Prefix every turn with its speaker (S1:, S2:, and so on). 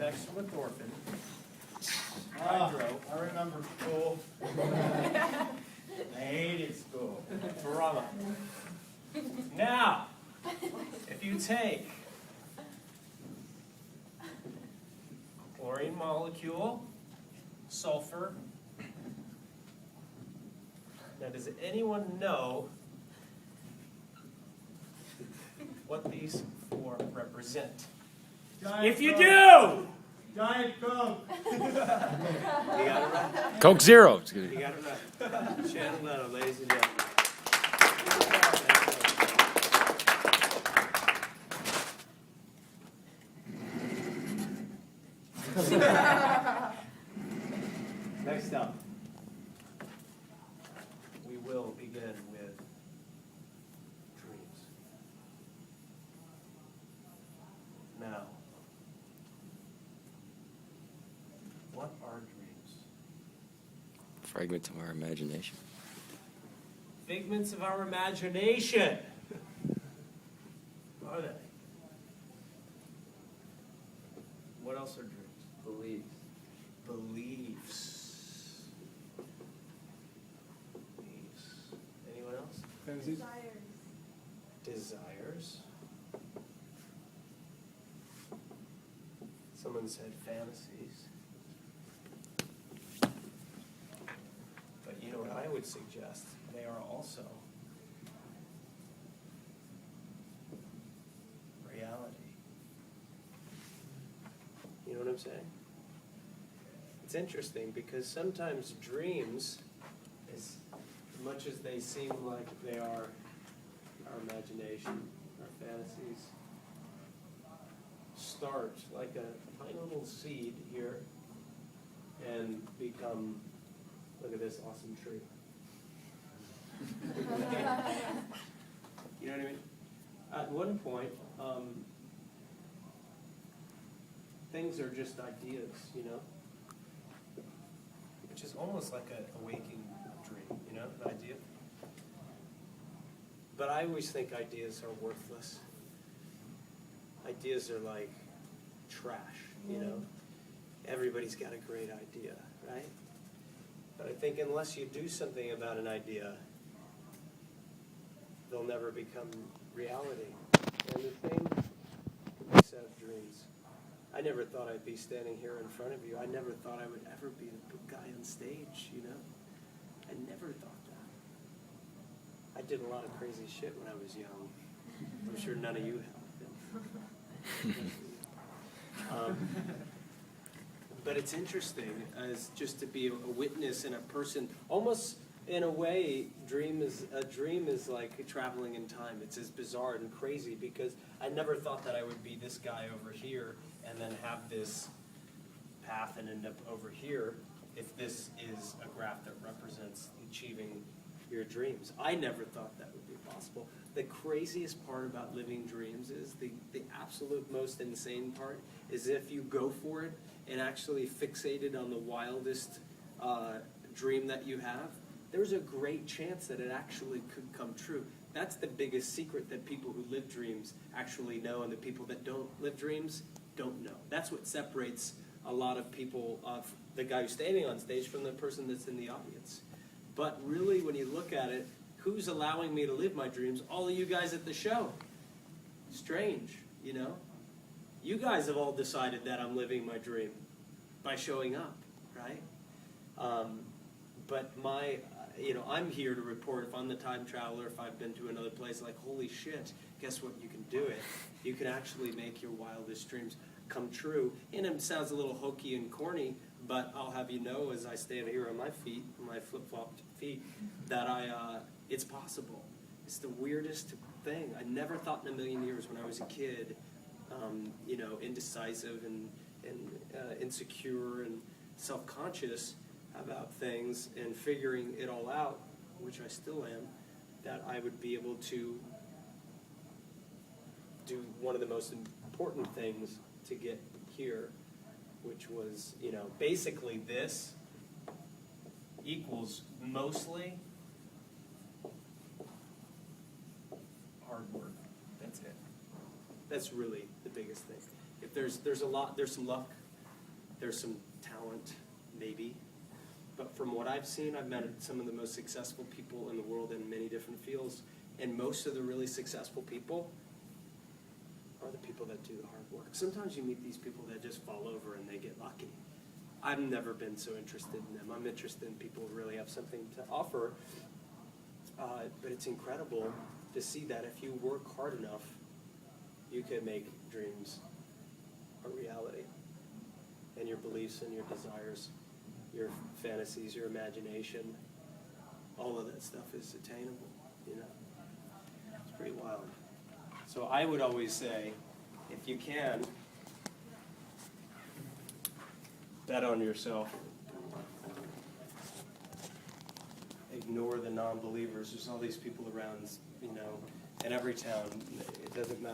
S1: dextromethorphan, hydro.
S2: I remember school.
S1: I hated school. Drama. Now, if you take chlorine molecule, sulfur. Now, does anyone know what these four represent?
S2: Giant
S1: If you
S2: Coke.
S1: do,
S2: Giant Coke.
S1: you got it right.
S3: Coke Zero.
S1: You got it right. Shannon Leonard, ladies and gentlemen. Next up, we will begin with dreams. Now, what are dreams?
S3: Fragments of our imagination.
S1: Figments of our imagination. Are they? What else are dreams?
S4: Beliefs.
S1: Beliefs. Beliefs. Anyone else?
S2: Fantasies.
S1: Desires. Someone said fantasies. But you know what I would suggest? They are also reality. You know what I'm saying? It's interesting because sometimes dreams, as much as they seem like they are our imagination, our fantasies, start like a tiny little seed here and become, look at this awesome tree. You know what I mean? At one point, things are just ideas, you know? Which is almost like a waking dream, you know, an idea. But I always think ideas are worthless. Ideas are like trash, you know? Everybody's got a great idea, right? But I think unless you do something about an idea, they'll never become reality. And the thing I said of dreams, I never thought I'd be standing here in front of you. I never thought I would ever be the guy on stage, you know? I never thought that. I did a lot of crazy shit when I was young. I'm sure none of you have. But it's interesting as just to be a witness and a person, almost in a way, a dream is like traveling in time. It's as bizarre and crazy because I never thought that I would be this guy over here and then have this path and end up over here if this is a graph that represents achieving your dreams. I never thought that would be possible. The craziest part about living dreams is the absolute most insane part is if you go for it and actually fixated on the wildest dream that you have, there's a great chance that it actually could come true. That's the biggest secret that people who live dreams actually know, and the people that don't live dreams don't know. That's what separates a lot of people, the guy who's standing on stage from the person that's in the audience. But really, when you look at it, who's allowing me to live my dreams? All of you guys at the show. Strange, you know? You guys have all decided that I'm living my dream by showing up, right? But I'm here to report if I'm the time traveler, if I've been to another place, like, holy shit, guess what? You can do it. You can actually make your wildest dreams come true. And it sounds a little hokey and corny, but I'll have you know as I stand here on my feet, my flip-flopped feet, that it's possible. It's the weirdest thing. I never thought in a million years when I was a kid, indecisive and insecure and self-conscious about things and figuring it all out, which I still am, that I would be able to do one of the most important things to get here, which was, basically this equals mostly hard work. That's it. That's really the biggest thing. If there's some luck, There's some talent, maybe. But from what I've seen, I've met some of the most successful people in the world in many different fields. And most of the really successful people are the people that do the hard work. Sometimes you meet these people that just fall over and they get lucky. I've never been so interested in them. I'm interested in people who really have something to offer. But it's incredible to see that if you work hard enough, you can make dreams a reality. And your beliefs and your desires, your fantasies, your imagination, all of that stuff is attainable, you know? It's pretty wild. So I would always say, if you can, bet on yourself. Ignore the non-believers. There's all these people around, you know, in every town. It doesn't matter.